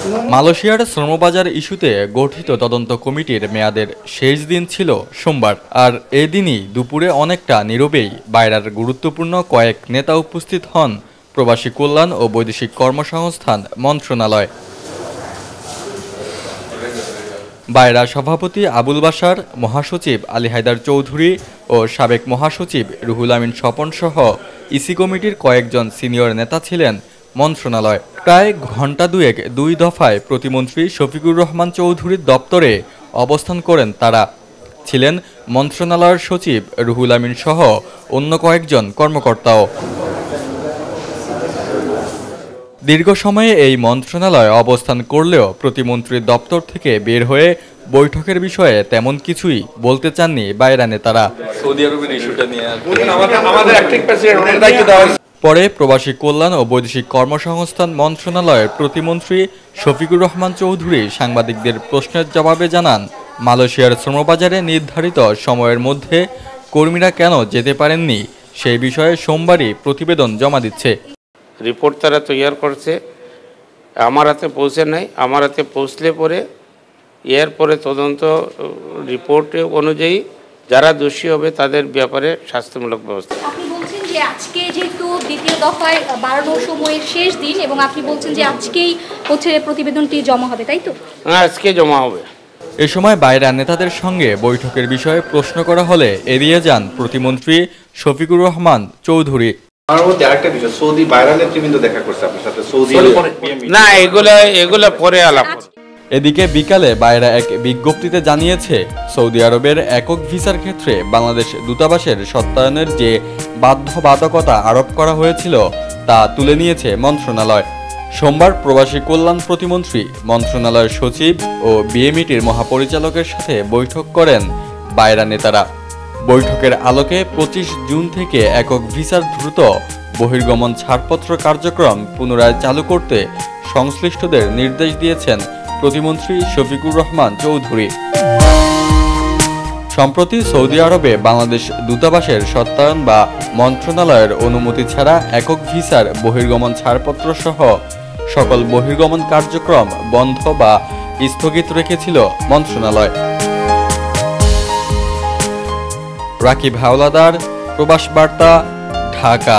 মালয়েশিয়ার শ্রমবাজার ইস্যুতে গঠিত তদন্ত কমিটির মেয়াদের শেষ দিন ছিল সোমবার। আর এদিনই দুপুরে অনেকটা নীরবেই বাইরার গুরুত্বপূর্ণ কয়েক নেতা উপস্থিত হন প্রবাসী কল্যাণ ও বৈদেশিক কর্মসংস্থান মন্ত্রণালয়। বাইরা সভাপতি আবুল বাশার, মহাসচিব আলী হায়দার চৌধুরী ও সাবেক মহাসচিব রুহুল আমিন স্বপন সহ ইসি কমিটির কয়েকজন সিনিয়র নেতা ছিলেন মন্ত্রণালয়। প্রায় ঘণ্টা দুয়েক দুই দফায় প্রতিমন্ত্রী শফিকুর রহমান চৌধুরীর দপ্তরে অবস্থান করেন তারা। ছিলেন মন্ত্রণালয়ের সচিব রুহুল আমিন সহ অন্য কয়েকজন কর্মকর্তাও। দীর্ঘ সময়ে এই মন্ত্রণালয় অবস্থান করলেও প্রতিমন্ত্রীর দপ্তর থেকে বের হয়ে বৈঠকের বিষয়ে তেমন কিছুই বলতে চাননি বাইরা নেতারা। সৌদি আরবের ইস্যুটা নিয়ে পরে প্রবাসী কল্যাণ ও বৈদেশিক কর্মসংস্থান মন্ত্রণালয়ের প্রতিমন্ত্রী শফিকুর রহমান চৌধুরী সাংবাদিকদের প্রশ্নের জবাবে জানান, মালয়েশিয়ার শ্রমবাজারে নির্ধারিত সময়ের মধ্যে কর্মীরা কেন যেতে পারেননি সেই বিষয়ে সোমবারই প্রতিবেদন জমা দিচ্ছে। রিপোর্ট তারা তৈরি করছে, আমার হাতে পৌঁছে নাই। আমার হাতে পৌঁছলে পরে এরপরে তদন্ত রিপোর্ট অনুযায়ী যারা দোষী হবে তাদের ব্যাপারে শাস্তিমূলক ব্যবস্থা। আপনি বলছেন যে আজকে যেহেতু দ্বিতীয় দফায় বাড়ানোর সময়ের শেষ দিন এবং আপনি বলছেন যে আজকেই হচ্ছে প্রতিবেদনটি জমা হবে, তাই তো? হ্যাঁ, আজকে জমা হবে। এ সময় বাইরা নেতাদের সঙ্গে বৈঠকের বিষয়ে প্রশ্ন করা হলে এড়িয়ে যান প্রতিমন্ত্রী শফিকুর রহমান চৌধুরী। না, এগুলো পরে আলাপ। এদিকে বিকালে বাইরা এক বিজ্ঞপ্তিতে জানিয়েছে, সৌদি আরবের একক ভিসার ক্ষেত্রে বাংলাদেশ দূতাবাসের সত্যায়নের যে বাধ্যবাধকতা আরোপ করা হয়েছিল তা তুলে নিয়েছে মন্ত্রণালয়। সোমবার প্রবাসী কল্যাণ প্রতিমন্ত্রী, মন্ত্রণালয়ের সচিব ও বিএমইটির মহাপরিচালকের সাথে বৈঠক করেন বাইরা নেতারা। বৈঠকের আলোকে 25 জুন থেকে একক ভিসার দ্রুত বহির্গমন ছাড়পত্র কার্যক্রম পুনরায় চালু করতে সংশ্লিষ্টদের নির্দেশ দিয়েছেন প্রতিমন্ত্রী শফিকুর রহমান চৌধুরী। সম্প্রতি সৌদি আরবে বাংলাদেশ দূতাবাসের সত্যায়ন বা মন্ত্রণালয়ের অনুমতি ছাড়া একক ভিসার বহির্গমন ছাড়পত্র সহ সকল বহির্গমন কার্যক্রম বন্ধ বা স্থগিত রেখেছিল মন্ত্রণালয়। রাকিব হাওলাদার, প্রবাস বার্তা, ঢাকা।